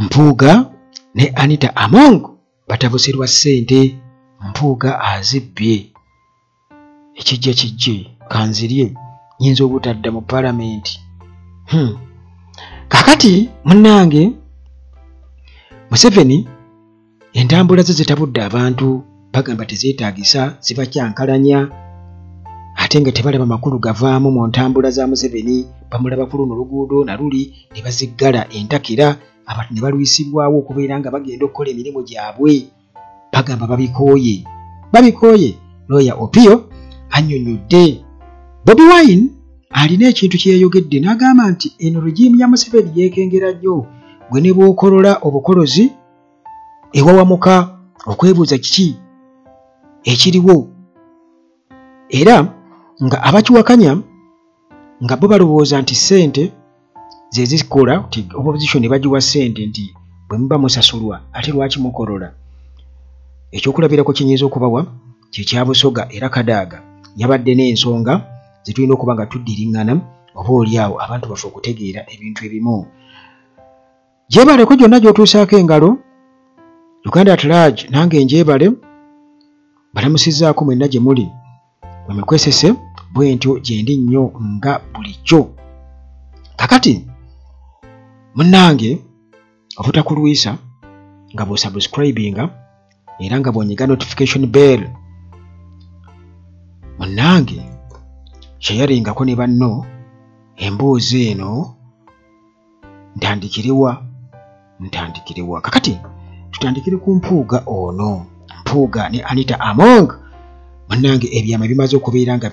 Mpuuga ne Anita Among batabuserwa ssente. Mpuuga azibbye. Ekijja kijje kanzirye nyinza obutadda mu palamenti. Kakati munnange Museveni entambula ze zitabudde abantu bagamba tezeetaagisa zibakyankalanya ate nga tebalaba makulu gavaamu mu ntambula za Museveni. Bamulaba ku luno oluguudo naluli ne baziggala entakira abantu ne balwisibwawo okubeera nga bagenda okukola emirimu gyabwe bagamba babikooye. Lawyer Opiyo annyonnyodde. Bobi Wine alina ekintu kye yayogedde n'agamba nti eno regimu ya Museveni yeekengera nnyo gwe ne bw'okolola obukolozi ewawamuka okwebuuza kiki ekiriwo era nga abakiwakanya nga bo balowooza nti ssente ze zikola nti opposition bagiwa ssente nti bwe muba musasulwa ate lwaki mukolola. Ekyokulabirako kinyinza okubawa kye kya Busoga era Kadaaga yabadde n'ensonga zitulina okuba nga tuddiriŋŋana oba oliawo abantu bafe okutegeera ebintu ebimu. Gyebaleko gyonna gy'otuusaako engalo Uganda at large nange njebale balamusizzaako mwenna gye muli mwekwesese bwe ntyo gye ndi nnyo nga bulijjo. Kakati munnange obutakulwisa nga bw'osubscribinga era nga bw'onyiga notification bell munnange shayaringako ne banno emboozi eno ntandikirewa. Kakati tutandikire ku Mpuuga ono. Mpuuga ne Anita Among munnange ebyama bimaze okubeera nga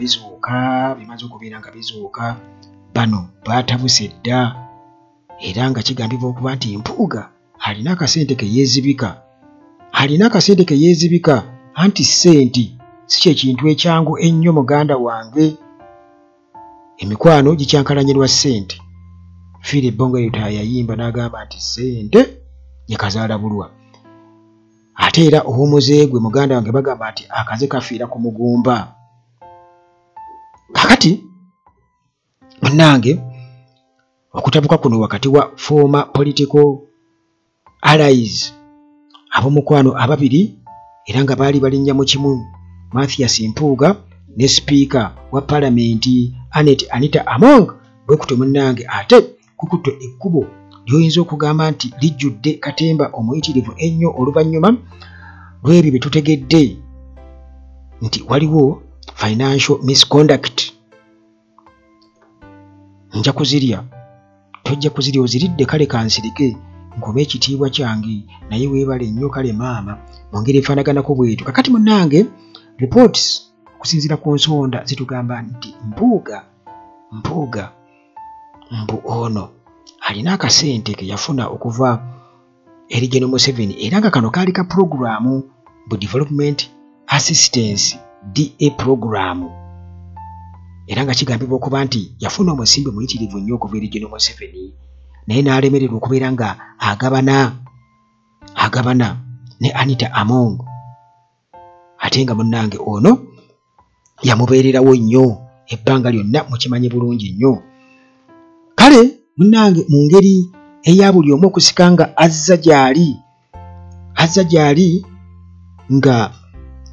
bizuuka bano batabuse dda era nga kigambibwa okuba nti Mpuuga alina akasente ke yeezibika anti ssente si kyekintu ekyangu ennyo muganda wange. Emikwano gikyankalanyirwa ssente. Fiire Bongo yayimba n'agamba nti ssente yekazaala bulwa ate era owomuze gwe muganda wange bagamba nti akaze kafiira ku mugumba. Kakati munnange okutabuka kuno wakati wa former political allies ab'omukwano ababiri era nga baali balinnya mu kimu Mathias Mpuuga ne Speaker wa Palamenti Anita Among bwe kutyo munnange ate kukutte ekkubo lyoyinza okugamba nti lijjudde katemba omuyitirivu ennyo oluvannyuma lw'ebyo bye tutegedde nti waliwo financial misconduct. Nja kuzirya tojja kuzirya oziridde kale kansirike nkome ekitiibwa kyange naye weebale nnyo kale maama mu ngeri efaanaganako bwetyo. Kakati munnange reports okusinziira ku nsonda zitugamba nti Mpuuga mbu ono alina akasente ke yafuna okuva eri General Museveni era nga kano kaali ka programu bu development assistance DA programu era nga kigambibwa okuba nti yafuna omusimbe muyitirivu nnyo okuva eri General Museveni naye n'alemererwa okubeera nga agabana ne Anita Among ate nga munnange ono yamubeererawo nnyo ebbanga lyonna mukimanyi bulungi nnyo. Kale munnange mu ngeri eya buli omu okusika nga azza gy'ali nga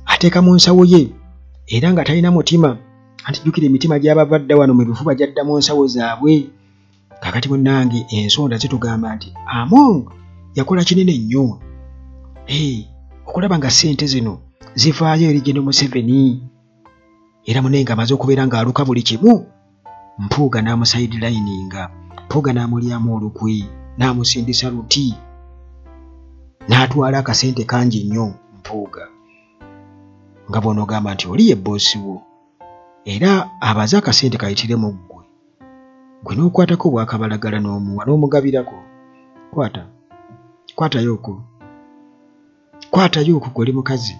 ateeka mu nsawo ye era nga talina mutima anti jjukira emitima gy'abava dda wano mu bifuba gyadda mu nsawo zaabwe. Kakati munnange ensonda zitugamba nti Among yakola kinene nnyo okulaba nga ssente zino zivaayo eri General Museveni era munenga amaze okubeera ng'aluka buli kimu. Mpuuga n'amusidelininga, Mpuuga n'amulyamu olukwe n'amusindisa luti n'atwala akasente kangi nnyo Mpuuga nga bw'onoogamba nti oli ye boosi wo era abaze akasente kayitire mu gwe n'okwatako bwakabalagala n'omuwa n'omugabirako. Kwatayo okwo gw'oli mukazi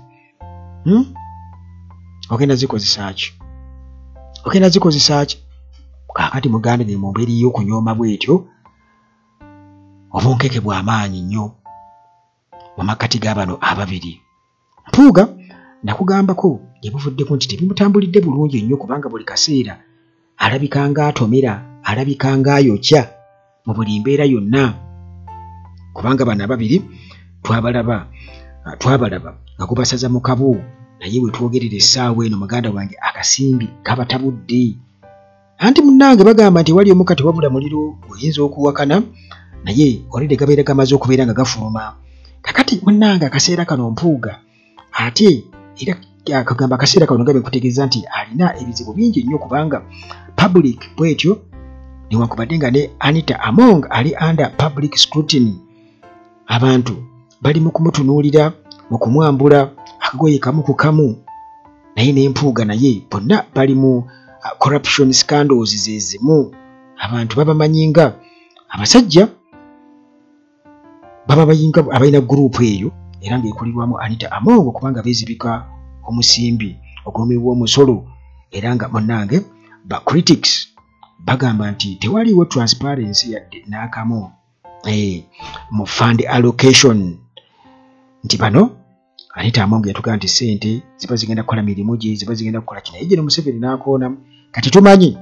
ogenda zikozesa ki? Kaakati muganda ne mu mbeera y'okunyooma bwetyo obunkeke bw'amaanyi nnyo mu makkati g'abano ababiri. Mpuuga nakugambako gye buvuddeko nti tebimutambulidde bulungi nnyo kubanga buli kaseera alabika ng'atomera, alabika ng'ayokya mu buli mbeera yonna. kubanga bano ababiri twabalaba nga kubasaza mu kabu naye bwe twogerera essaawa eno muganda wange akasimbi kabatabudde. Anti munnange bagamba nti wali omukka tewabula muliro oyinza okuwakana naye olede gabeera gamaze okubeera nga gafuluma. Kakati munnange akaseera kano mpuuga ate era akagamba akaseera kano gabe nkutegeeza nti alina ebizibu bingi nnyo kubanga public bwetyo newankubadde nga ne Anita Among ali under public scrutiny. Abantu bali mu kumutunuulira mu kumwambula akagoye kamu ku kamu naye n'empuuga naye bonna bali mu corruption scandals zezimu. Abantu babamanyi nga abasajja baba bayinga abalina gurupu eyo era ng'ekulirwamu Anita Among kubanga beezibika omusimbi ogulumibwa omusolo era nga munnange ba critics bagamba nti tewaliwo transparency yadde n'akamu mu fund allocation. Nti bano Anita Among yatugaa nti ssente ziba zigenda kukola mirimu gye ziba zigenda kukola kino naye Museveni n'akoonamu. Kati tumanyi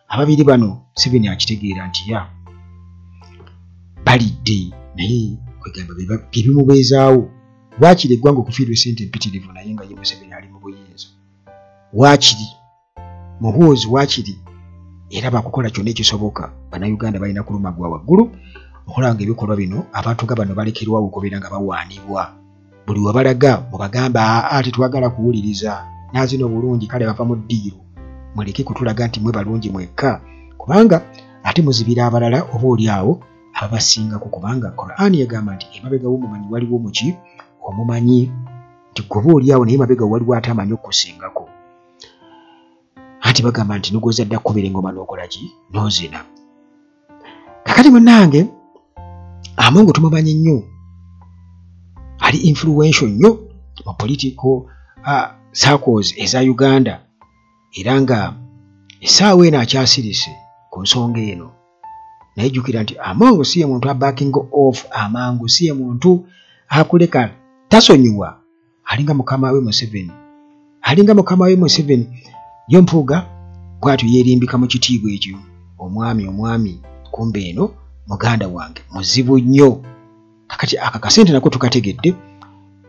ababiri bano Museveni akitegeera nti ya balidde naye kwegamba bimubeezaawo. Waakiri eggwanga okufiirwa ssente empitirivu naye nga ye Museveni ali mu buyinza. Waakiri muhoozi waakiri era bakukola kyonna ekisoboka. Bannayuganda balina kulumagwa waggulu okulanga ebikolwa bino abantu nga bano balekerwawo okubeera nga bawaanibwa. Buli wabalaga mubagamba tetwagala kuwuliriza naazino obulungi kale bava mu ddiiro muleke kutulaga nti mwe balungi mwekka kubanga ate muzibira abalala oba oli awo ababasingako kubanga Qur'ani yagamba nti emabega w'omumanyi waliwo omuki omumanyi nti goba oli awo naye mabega waliwo ate amanyi okukusingako. Ati bagamba nti nugoza dda kkubira engoma n'okola ki n'ozina. Kakati munnange Among tumumanyi nnyo ali influential nnyo mu political circles eza Uganda era nga essaawa eno akyasirise ku nsonga eno. Naye jjukira nti Among si ye muntu abacking off amangu, si ye muntu akuleka tasonyiwa. Alinga mukama we Museveni yo mpuuga bw'atyo yeerimbika mu kitiibwa ekyo. Omwami kumbe eno muganda wange muzibu nnyo. Kakati akakasente nako tukategedde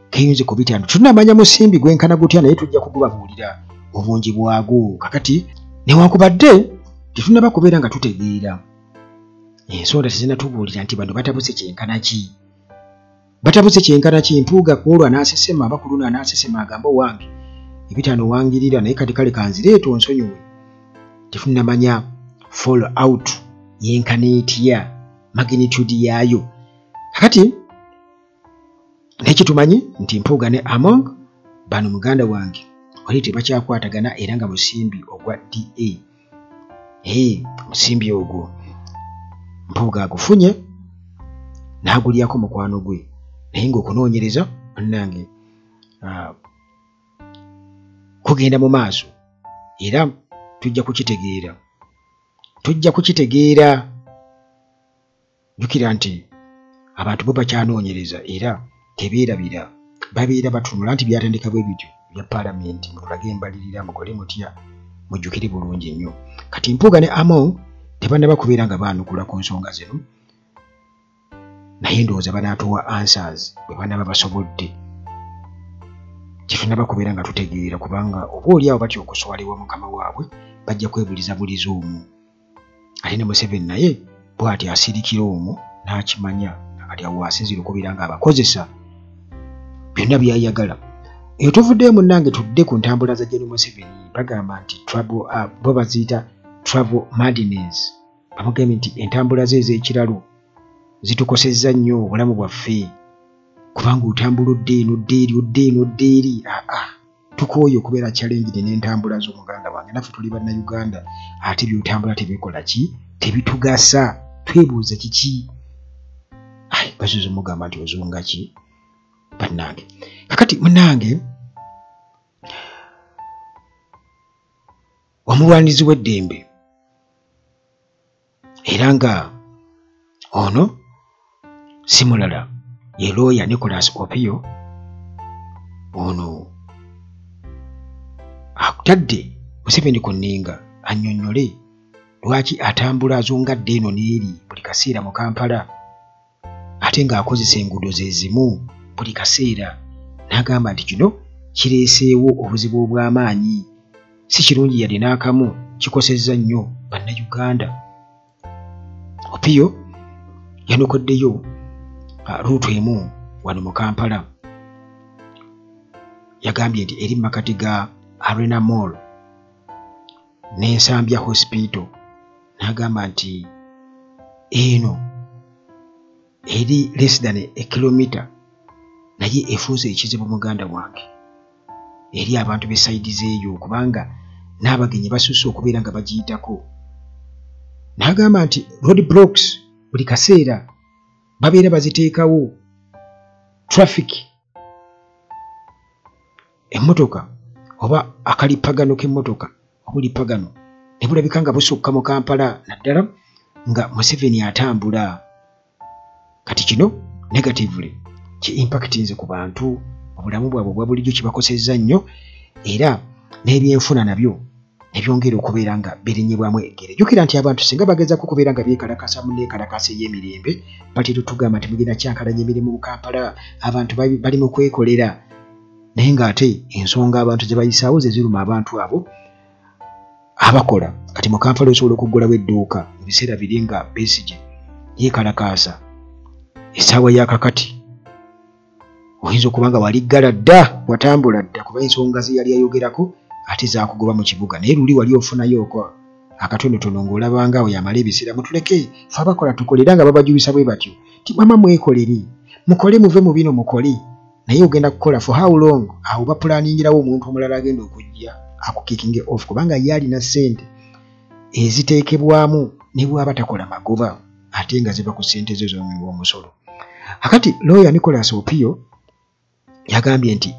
keyinza kubita tunamanya musimbi gwenkana gutya naye tujja kugubabuulira obungi bwagwo. Kakati newankubadde tetunaba kubeera nga tutegeera ensonda tezinatubuulira nti bano batabuse kyenkana ki. Mpuuga kwolwa n'asesema abakuluna n'asesema agamba wange ebitano wangirira naye kati kale kanzireeta onsonyiwe. Tetunamanya fall out yenkana etya magnitude yaayo. Kakati nekitumanyi nti Mpuuga ne Among bano muganda wange wali tebakyakwatagana era nga musimbi ogwa DA. Musimbi ogwo Mpuuga agufunye n'agulyako mukwano gwe naye ng'okunoonyereza munnange kugenda mu maaso era tujja kukitegeera. Jjukira nti abantu bo bakyanoonyereza era tebeerabira babeera batunula nti byatendeka bwe bityo bya paalamenti mulage embalirira mugole mutya mujjukire bulungi nnyo. Kati Mpuuga ne Among tebannaba kubeera nga baanukula ku nsonga zino naye ndowooza banaatuwa answers bwe banaba basobodde. Tetunaba kubeera nga tutegeera kubanga oba oli awo batya okuswalibwa mukama waabwe bajja kwebuliza buliza omwo. Ate ne Museveni naye bw'ati asirikira omwo n'akimanya kati awo asinzira okubeera nga abakozesa byonna byayagala. Eyo tuvuddeyo munnange tudde ku ntambula za Gen. Museveni. Bagamba nti bo baziyita travel madness. Bamugambye nti entambula ze ez'ekiralo zitukosezza nnyo obulamu bwaffe kubanga otambula odde eri tukooye okubeera challenge n'entambula z'omuganda wange. Naffe tuli bannayuganda ate byotambula tebikola ki tebitugasa. Twebuuza kiki basoza omugamba nti ozunga ki bannange. Kakati munnange omulwanizi w'eddembe era nga ono si mulala ye lawyer Nicholas Opio. Ono akutadde Museveni ku nninga annyonnyole lwaki atambula azungadde eno n'eri buli kaseera mu Kampala ate ng'akozesa enguudo ze zimu buli kaseera. N'agamba nti kino kireeseewo obuzibu obw'amaanyi, si kirungi yadde n'akamu, kikosezza nnyo bannayuganda. Opiyo yanokoddeyo ruutu emu wano mu Kampala. Yagambye nti eri makati ga Arena Mall n'Ensambya Hospital. N'agamba nti eno eri less than a kilometer naye efuuse ekizibu muganda wange eri abantu b'esayidi zeeyo, kubanga n'abagenyi basusse okubeera nga bagiyitako. N'agamba nti road blocks buli kaseera babeera baziteekawo, traffic, emmotoka oba akalipagano k'emmotoka obulipagano ne bulabika nga busukka mu Kampala, naddala nga Museveni atambula. Kati kino negatively ki-impactinze ku bantu, obulamu bwabwe obwa bulijjo kibakosezza nnyo, era n'ebyenfuna nabyo ne byongera okubeera nga birinyibwamu eggere. Jjukira nti abantu singa bagezaako okubeera nga beekalakasa mu neekalakasa ey'emirembe, batera tugamba nti mugenda kyankalanya emirimu mu Kampala, abantu bali mu kwekolera, naye ng'ate ensonga abantu ze bayisaawo ze ziruma abantu abo abakola. Kati mu Kampala osobola okuggulawo edduuka ebiseera biri nga Besigye yeekalakaasa essaawa y'akakati, oyinza okuba nga waliggala dda, watambula dda kuba ensonga ze yali ayogerako ate zaakugoba mu kibuga, naye luli wali ofunayo akatonotono ng'olaba ngaawe yamala ebiseera. Mutuleke fe abakola tukolera nga babajuliza bwe batyo ti mama mwekolere, mukole muve mu bino mukole, naye ogenda kukola for how long? Awo bapulaaningirawo omuntu omulala agenda okujja akukikinge off, kubanga ye alina ssente eziteekebwamu ne bw'aba takola magoba ate nga ziva ku ssente ze z'omuwa omusolo. Akati lawyer Nicholas Opiyo yagambye nti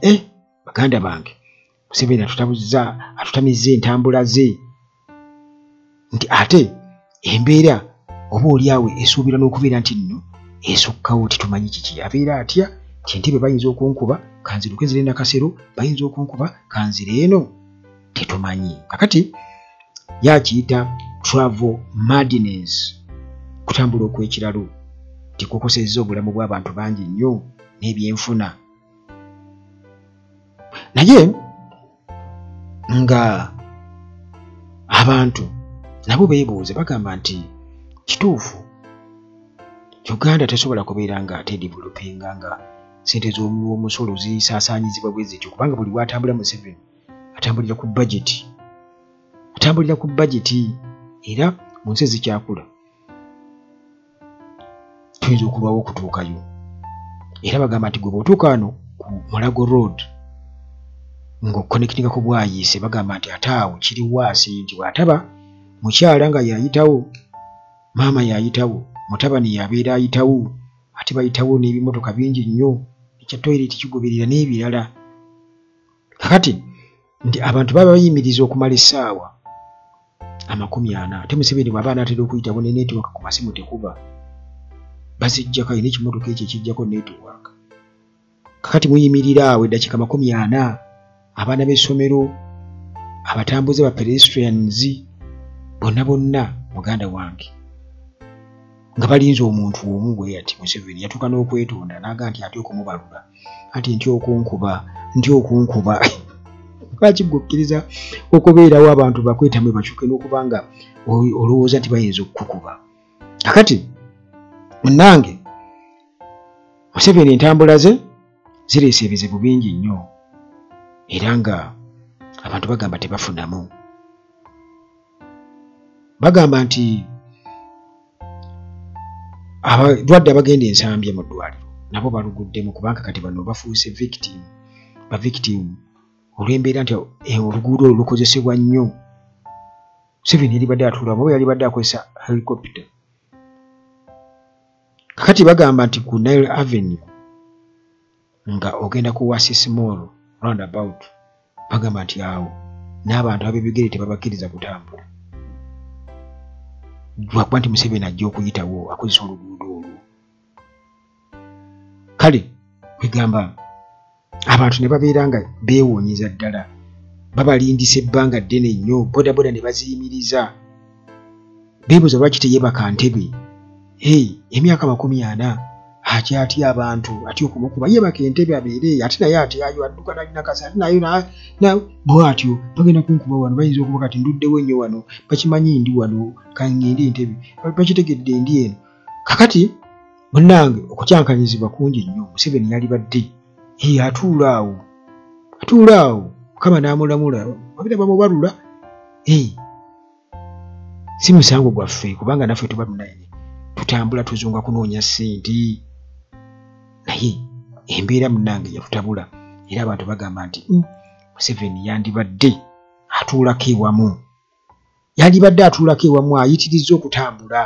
baganda bange, Museveni atutamizza entambula ze, nti ate embeera oba oliawe esuubira n'okubeera nti nno esukkawo titumanyi kiki abeera atya, ti entebe bayinza okunkuba kanziruke nzire Nakasero, bayinza okunkuba kanzire eno, tetumanyi. Kakati yakiyita travel madness, kutambula okw'ekiralo, tikukosezza obulamu bw'abantu bangi nnyo n'ebyenfuna. Naye nga abantu nabo beebuuze bagamba nti kituufu Uganda tesobola kubeera nga tedevelopinga nga ssente z'omusolo zisaasaanyizibwa bwe zityo, kubanga buli bw'atambula Museveni atambulira ku budget, era mu nsi ezikyakula tuyinza okulwawo okutuukayo. Era bagamba nti gwe bw'otuuka wano ku Mulago Road ng'okonnekitinga ku Bwayiise, bagamba nti ate awo kiri waasi, nti bw'ataba mukyala nga yayitawo, maama yayitawo, mutabani yabeera ayitawo, ate bayitawo n'ebimotoka bingi nnyo, ekya toilet kigoberera n'ebirala. Kakati nti abantu baba bayimiriza okumala essaawa 40, ate Museveni bw'aba anaatera okuyitawo ne netiwaka ku masimu tekuba, bazijjako ayina ekimotoka ekyo ekijjako netiwaka. Kakati muyimirira awo eddakiika 40, abaana b'essomero, abatambuze ba pedestrians, bonna muganda wange nga balinze omuntu omu bwe ati Museveni yatuuka n'okwetonda n'aga nti ate okumubalula ati nti okunkuba lwaki gwokkiriza okubeerawo abantu bakwetamwe bakyuke n'okuba nga olowooza nti bayinza okukukuba. Akati munnange Museveni entambula ze zireese ebizibu bingi nnyo, era nga abantu bagamba tebafunamu. Bagamba nti abalwadde abagenda Ensambya mu ddwaliro nabo baluguddemu, kubanga kati bano bafuuse victim olw'embeera nti oluguudo olwo lukozesebwa nnyo. Museveni yali badde atuulamu oba yali badde akozesa helicopter. Kakati bagamba nti ku Nile Avenue nga ogenda ku Wasis Mall roundabout, bagamba nti awo n'abantu ab'ebigere tebabakkiriza kutambula, lwakuba nti Museveni ajja okuyitawo akozesa oluguudo olwo. Kale wegamba abantu ne babeera nga beewuunyiza ddala, babalindisa ebbanga ddene nnyo, bodaboda ne baziyimiriza, beebuuza lwaki teyeebaka ntebe. Emyaka 40 akyatya abantu atyo okumukuba yebaka entebe abeere ate naye atyayo adduka nalina kasa ate nayo bwatyo bagenda kunkuba wano bayinza okuba kati nduddewo nnyo wano bakimanyi ndi wano kangende entebe bakitegedde ndi eno kakati munnange okukyankanyizibwa kungi nnyo Museveni yali badde atuula awo Mukama n'amulamula babira bamubalula si musango gwaffe kubanga naffe tuba tunaye tutambula tuzunga kunoonya ssente naye embeera munnange yafutabula era abantu bagamba nti Museveni yandibadde atuulako ewamu ayitirizza okutambula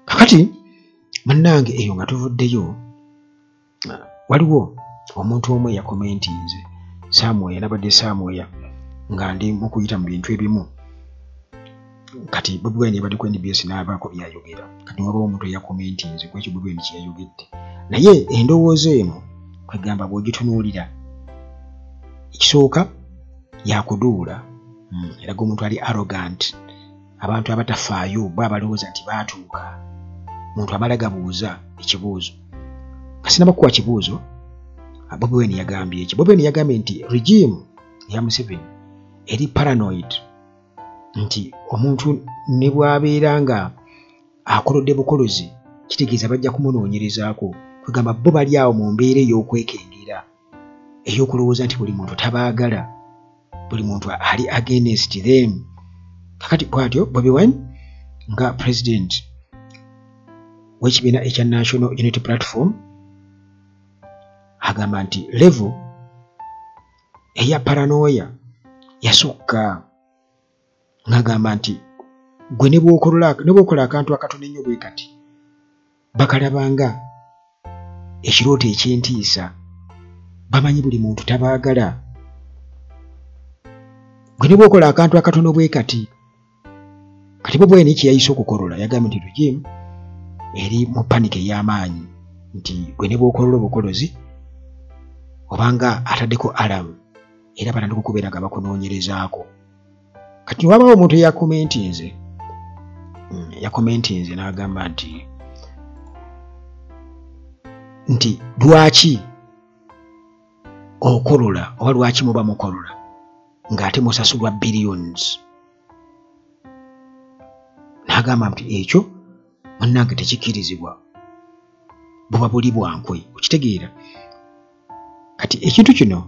kakati munnange eyo nga tuvuddeyo waliwo omuntu omu yakomentinze Samuel nabadde Samuel nga ndi mu kuyita mu bintu ebimu kati Bobi Wine yabadde ku NBS n'abaako byayogera kati waliwo omuntu eyakomentinze kwekyo Bobi Wine kyeyayogedde naye endowooza eno kwegamba bw'ogitunuulira ekisooka yakuduula eraga omuntu ali arrogant abantu abatafaayo bo abalowooza nti baatuuka omuntu amala gabuuza ekibuuzo kasinabakuwa kibuuzo Bobi Wine yagambye eki Bobi Wine yagambye nti regime ya Museveni eri paranoid nti omuntu ne bw'abeera nga akolodde bukolozi kitegeeza bajja kumunoonyerezaako kwegamba bo bali awo mu mbeera ey'okwekengera ey'okulowooza nti buli muntu tabaagala buli muntu ali against them kakati bw'atyo Bobi Wine nga president w'ekibiina ekya National Unity Platform agamba nti level eya paranoia yasukka ng'agamba nti gwe ne bw'okola akantu akatono ennyo bwe kati bakalabanga ekirooto eky'entiisa bamanyi buli muntu tabaagala gwe ne bw'okola akantu akatono bwe kati kati Bobi Wine ekiyayise okukolola yagambye nti regime eri mu paniki ey'amaanyi nti gwe ne bw'okolola obukolozi obanga ataddeko alamu era batandika okubeera nga bakunoonyerezaako kati wabaawo omuntu yakomentinze n'agamba nti lwaki okolola oba lwaki muba mukolola ng'ate musasulwa billions n'agamba nti ekyo munnange tekikkirizibwa buba buli bwankwe okitegeera kati ekintu kino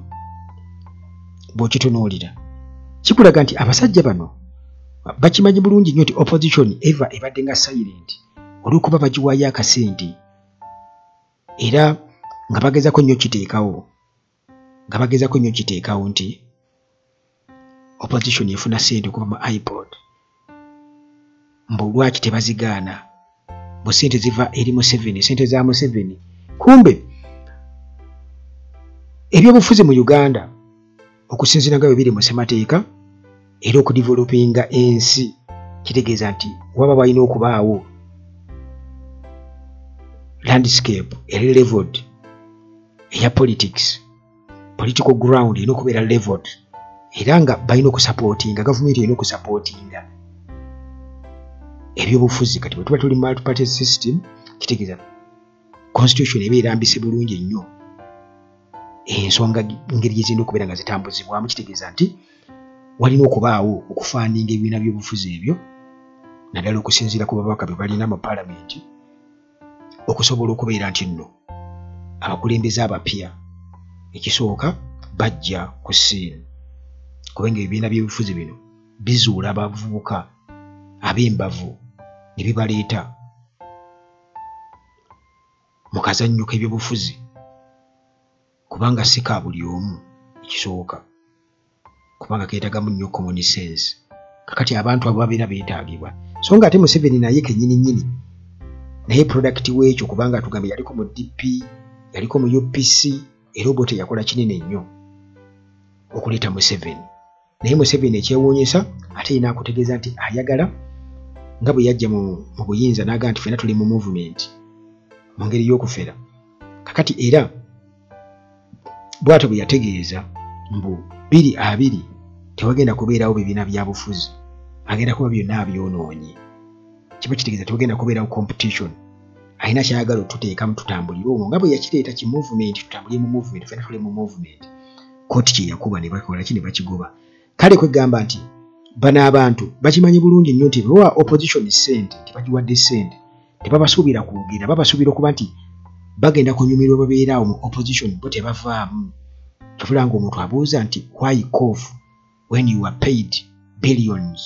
bw'okitunuulira kikulaga nti abasajja bano bakimanyi bulungi nnyo nti opposition eva ebadde nga silent olw'okuba bagiwaayo akasente era nga bagezako nnyo kiteekawo nti opposition efuna ssente okuva mu iPod mbu lwaki tebazigaana bu ssente ziva eri Museveni ssente za Museveni kumbe ebyobufuzi mu Uganda okusinziira nga bwe biri mu ssemateeka era okudevelopinga ensi kitegeeza nti waba balina okubaawo landscape eri leveled eya political ground erina okubeera leveled era nga balina okusupportinga gavumenti erina okusupportinga ebyobufuzi kati bwe tuba tuli multi-party system kitegeeza constitution eba erambise bulungi ennyo ensonga ngeri gyezirina okubeera nga zitambuzibwamu kitegeeza nti walina okubaawo okufaaninga ebibiina by'obufuzi ebyo naddala okusinziira ku babaka be balina mu paalamenti okusobola okubeera nti nno abakulembeze abapya ekisooka bajja ku ssiini kubanga ebibiina by'obufuzi bino bizuula abavubuka ab'embavu ne bibaleeta mu kazannyo k'ebyobufuzi kubanga si ka buli omu ekisooka kubanga keetagamu nnyo common sense kakati abantu abo babeera beetaagibwa so nga ate Museveni naye kennyini naye product w'ekyo kubanga tugambe yaliko mu DP yaliko mu UPC era obote yakola kinene nnyo okuleeta Museveni naye Museveni ekyewuunyisa ate yina akutegeeza nti ayagala nga bwe yajja mu buyinza n'agamba nti ffenna tuli mu movement mu ngeri y'okufera kakati era bw'atyo bwe yategeeza mbu 2020 tewagenda kubeerawo bibiina bya bufuzi agenda kuba byonna abyonoonye kiba kitegeeza tewagenda kubeerawo competition alina kyayagala otuteekamu tutambulire omwo nga bwe yakireeta ki movement tutambulire mu movement fena tule mu movement kooti kye yakuba ne bakola ki ne bakigoba kale kwegamba nti bano abantu bakimanyi bulungi nnyo nti bewa opposition ssente tebagiwadde ssente tebabasuubira kuwugira babasuubira okuba nti bagenda kunyumirwa babeeraawo mu opposition bo tebavaamu tofula ng'omuntu abuuza nti why cough when you are paid billions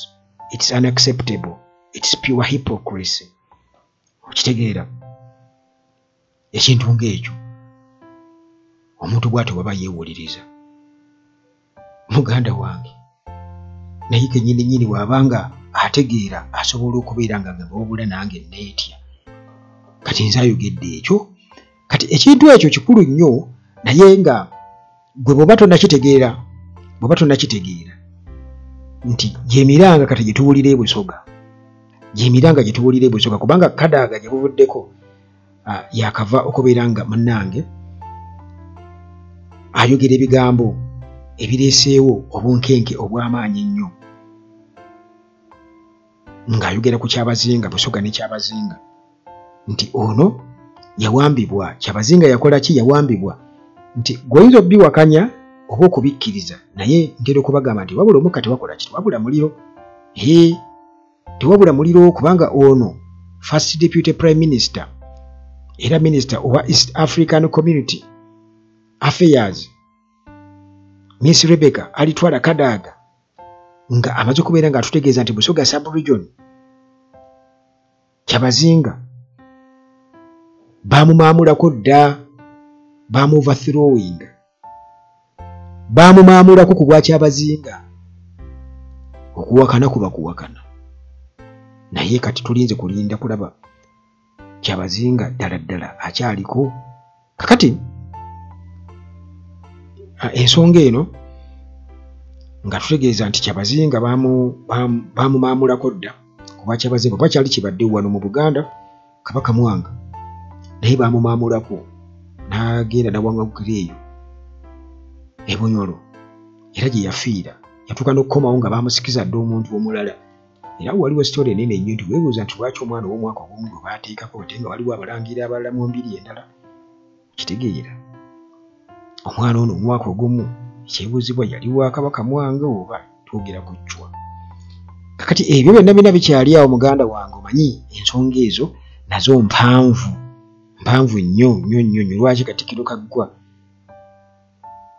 it's unacceptable it's pure hypocrisy okitegeera ekintu ng'ekyo omuntu bw'atyo waba yeewuliriza muganda wange naye kennyini bw'abanga ategeera asobola okubeera nga wabula nange neetya kati nze ayogedde ekyo kati ekintu ekyo kikulu nnyo naye nga gwe bw'oba tonnakitegeera nti gyemiranga kati gyetuwulira e Busoga kubanga Kadaaga gye buvuddeko yakava okubeera nga munnange ayogera ebigambo ebireeseewo obunkenke obw'amaanyi ennyo ng'ayogera ku Kyabazinga Busoga ne Kyabazinga nti ono yawambibwa Kyabazinga yakola ki yawambibwa nti gw'oyinza obiwakanya oba okubikkiriza naye ntera okubagamba nti wabula omukka tewakola ki tewabula muliro tewabula muliro kubanga ono first deputy prime minister era minister owa East African Community Affairs Miss Rebecca alitwala Kadaaga nga amaze okubeera nga atutegeeza nti Busoga sub-region Kyabazinga baamumaamulako dda baamu-overthrowing baamumaamulako ku bwa Kyabazinga okuwakana kuba kuwakana naye kati tulinze kulinda kulaba Kyabazinga ddala akyaliko kakati ensonga eno nga tutegeeza nti Kyabazinga baamumaamulako dda ku bwa Kyabazinga oba kyali kibadde wano mu Buganda Kabaka Mwanga naye baamumaamulako n'agenda n'awangagukira eyo e Bunyoro era gye yafiira yatuuka n'okukomawo nga baamusikiza dda omuntu omulala era waliwo sitole enene nnyo nti weebuuza nti lwaki omwana ow'omwaka ogumu gwe baateekako ate nga waliwo abalangira abalala mu mbiri endala kitegeera omwana ono omwaka ogumu ekyebuuzibwa yali wa Kabaka Mwanga oba twogera ku Chwa kakati ebyo byonna bikyali awo muganda wange omanyi ensonga ezo nazo mpanvu nnyo lwaki Katikkiro Kaggwa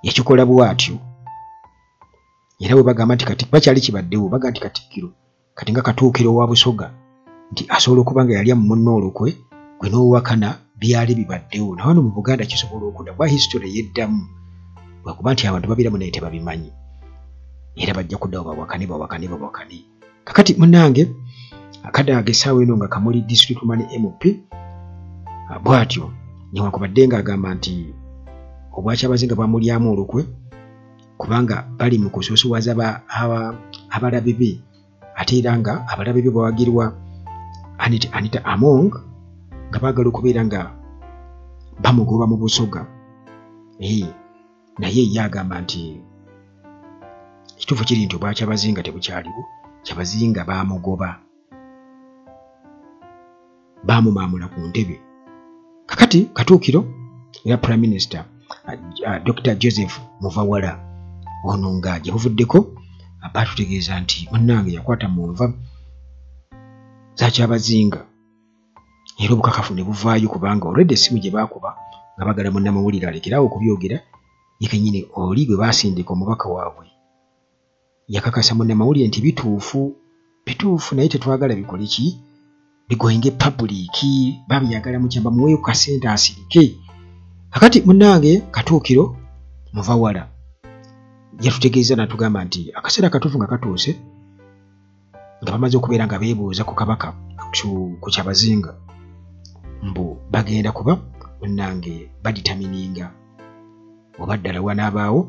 yakikola bw'atyo era bwe bagamba nti kati bakyali kibaddewo baga nti Katikkiro kati nga Katuukiro wa Busoga nti asobola okuba nga yali mu munno olukwe gwe n'owakana byali bibaddewo na wano mu Buganda kisobola okudda bwa history yeddamu lwakuba nti abantu babiramu naye tebabimanyi era bajja kuddawo bawakane kakati munnange Kadaaga essaawa eno nga Kamuli district man MP bw'atyo newankubadde ng'agamba nti obwa Kyabazinga bamulyamu olukwe kubanga bali mu kusuusuwaza abalabe be ate era nga abalabe be bawagirwa Anita Among nga baagala okubeera nga bamugoba mu Busoga naye ye agamba nti ekituufu kiri nti obwa Kyabazinga tebukyaliwo Kyabazinga baamugoba baamumaamula ku ntebe kakati Katuukiro era Prime Minister Dr. Joseph Muvawala ono nga gye buvuddeko baatutegeeza nti munnange yakwata mu nva za Kyabazinga era obukakafu ne buvaayo kubanga already essimu gye baakuba nga bagala munnamawulire alekerawo okubyogera ye kennyini oli gwe baasindika omubaka waabwe yakakasa munnamawulire nti bituufu naye tetwagala bikole ki bigoyinge public babyagala mukyamba muweeyo kasente asirike kakati munnange Katuukiro Muvawala yatutegeeza natugamba nti akaseera katuufu nga katuuse nga bamaze okubeera nga beebuuza ku Kabaka ku Kyabazinga mbu bagenda kuba munnange baditamininga oba ddala wanaabaawo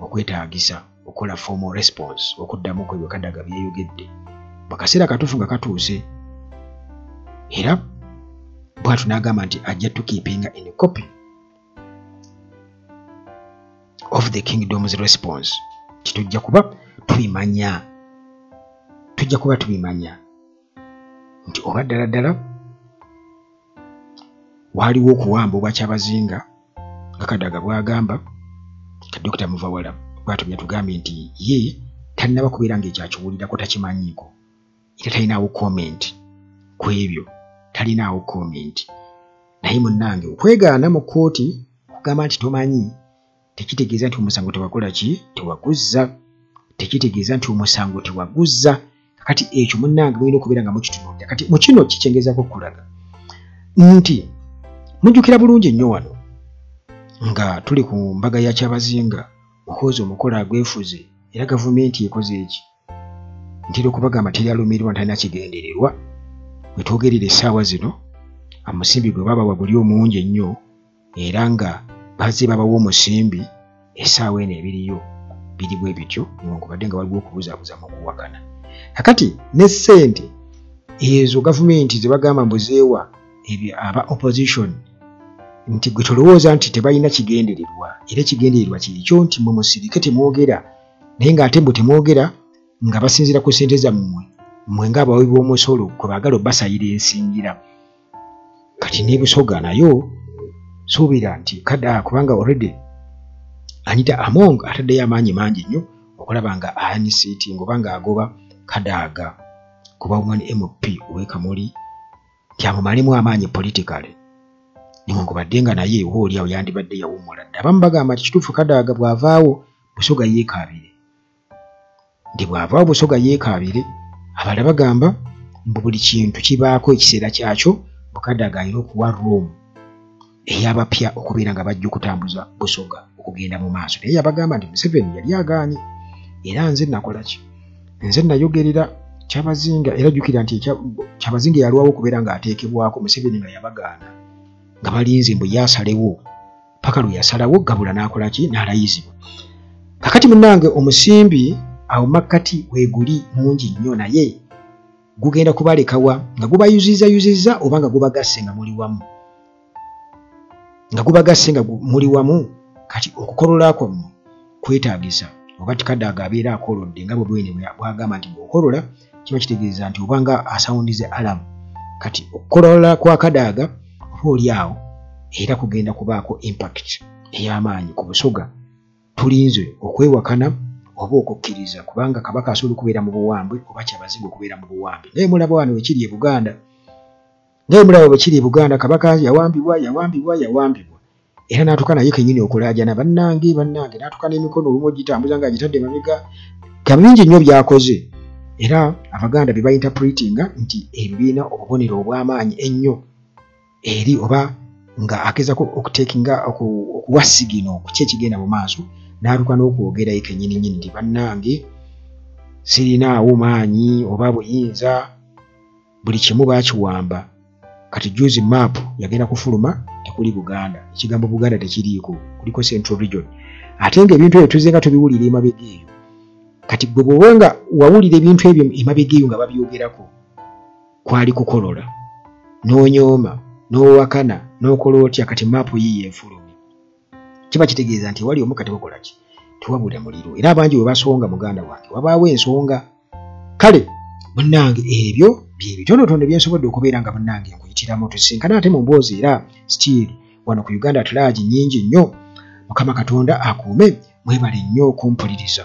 okwetaagisa okukola formal response okuddamu ku ebyo Kadaaga byeyogedde bakaseera katuufu nga katuuse era bw'atyo n'agamba nti ajja tukiipinga in copy of the kingdom's response tujja kuba tubimanya nti oba ddala waliwo okuwamba obwa Kyabazinga nga Kadaga bw'agamba. Dr. Muvawala bw'atumya tugambye nti ye talina kubeera ng'ekyakiwulirako takimanyiiko era talinaawo comment ku ebyo, talinaawo comment. Naye munnange okwegaana mu kkooti okugamba nti tomanyi tekitegeeza nti omusango tewakola ki, tewaguzza. Tekitegeeza nti omusango tewaguzza. Kati ekyo munnange mulina okubeera nga mukitunuulira. Kati mu kino kikyengezaako okulaga nti mujjukira bulungi nnyo wano nga tuli ku mbaga ya Kyabazinga muhoozi omukolo agwefuze era gavumenti ekoze eki. Ntera okubagamba teryalumirirwa talina kigendererwa. Bwe twogerera essaawa zino omusimbi gwe baba guli omungi ennyo era nga bazze babawa omusimbi essaawa eno ebiriyo biri bwe bityo newankubadde nga waliwo okubuzaabuza mu kuwakana. Kakati ne ssente ezo gavumenti ze bagamba mbuzeewa aba opposition nti gwe tolowooza nti tebalina kigendererwa era ekigendererwa kirikyo nti mwe musirike temwogera naye ng'ate mbu temwogera nga basinziira ku ssente zammwe mmwe ng'abawi b'omusolo kwe baagala obbasayira ensingira. Kati ne Busoga nayo suubira nti kubanga already Anita Among ataddeyo amaanyi mangi nnyo okulaba nga anisiitinga oba ng'agoba Kadaga kuba Women MP ow'e Kamuli nti amumalemu amaanyi politically newankubadde nga naye obaoliawo yandibadde yawummula dda. Abamu bagamba nti kituufu Kadaga bw'avaawo Busoga yeekaabire, nti bw'avaawo Busoga yeekaabire. Abalala bagamba mbu buli kintu kibaako ekiseera kyakyo, Kadaga alina okuwa room ey'abapya okubeera nga bajja okutambuza Busoga okugenda mu maaso. Naye yabagamba nti Museveni yali agaanye era nze nakola ki? Nze nayogerera Kyabazinga era jjukira nti Kyabazinga yalwawo okubeera ng'ateekebwako Museveni nga yabagaana nga balinze mbu yaasalewo paka lwe yasalawo gabula n'akola ki? N'alayizibwa. Kakati munnange omusimbi awo makkati weeguli mungi nnyo naye gugenda kubalekawa nga gubayuzizza oba nga gubagasse nga muli wamu. Nga gubagasse nga muli wamu kati okukolola kwammwe kwetaagisa oba Kadaga abeera akolodde nga bwene bwagamba nti bw'okolola kiba kitegeeza nti oba nga asawundize alamu. Kati okukolola kwa Kadaga obaoliawo era kugenda kubaako impact ey'amaanyi ku Busoga. Tulinze okwewakana oba okukkiriza kubanga Kabaka asobola okubeera mu buwambwe oba Kyabazinga okubeera mu buwambwe. Naye mulaba wano wekiri e Buganda. Naye mulaba bwe kiri e Buganda Kabaka yawambibwa era n'atuuka naye kennyini okulaajana bannange n'atuuka n'emikono olumu ogitambuza ng'agitadde mabega. Bingi nnyo byakoze era Abaganda bye bayinterpretinga nti ebibiina obubonero obw'amaanyi ennyo eri oba nga agezaako okuteekinga okuwa sigino ku ki ekigenda mu maaso n'atuuka n'okwogerayo kennyini nti bannange sirinaawo maanyi oba buyinza buli kimu baakiwamba. Kati juzi map yagenda kufuluma tekuli Buganda, ekigambo Buganda tekiriiko, kuliko Central Region. Ate ng'ebintu ebyo tuze nga tubiwulira emabega eyo. Kati gwe bw'oba nga wawulira ebintu ebyo emabega eyo nga babyogerako kwali kukolola n'onyooma n'owakana n'okola otya kati map yiye enfulumye. Kiba kitegeeza nti wali omu kati bakola ki? Tiwabula muliro era abangi bwe basonga muganda wange wabaawo ensonga. Kale munnange ebyo bye bitonotono bye nsobodde okubeera nga munnange nkuyitiramu tusinkana ate mu mboozi era still wano ku Uganda at large nnyingi nnyo. Mukama Katonda akuume, mwebale nnyo okumpuliriza.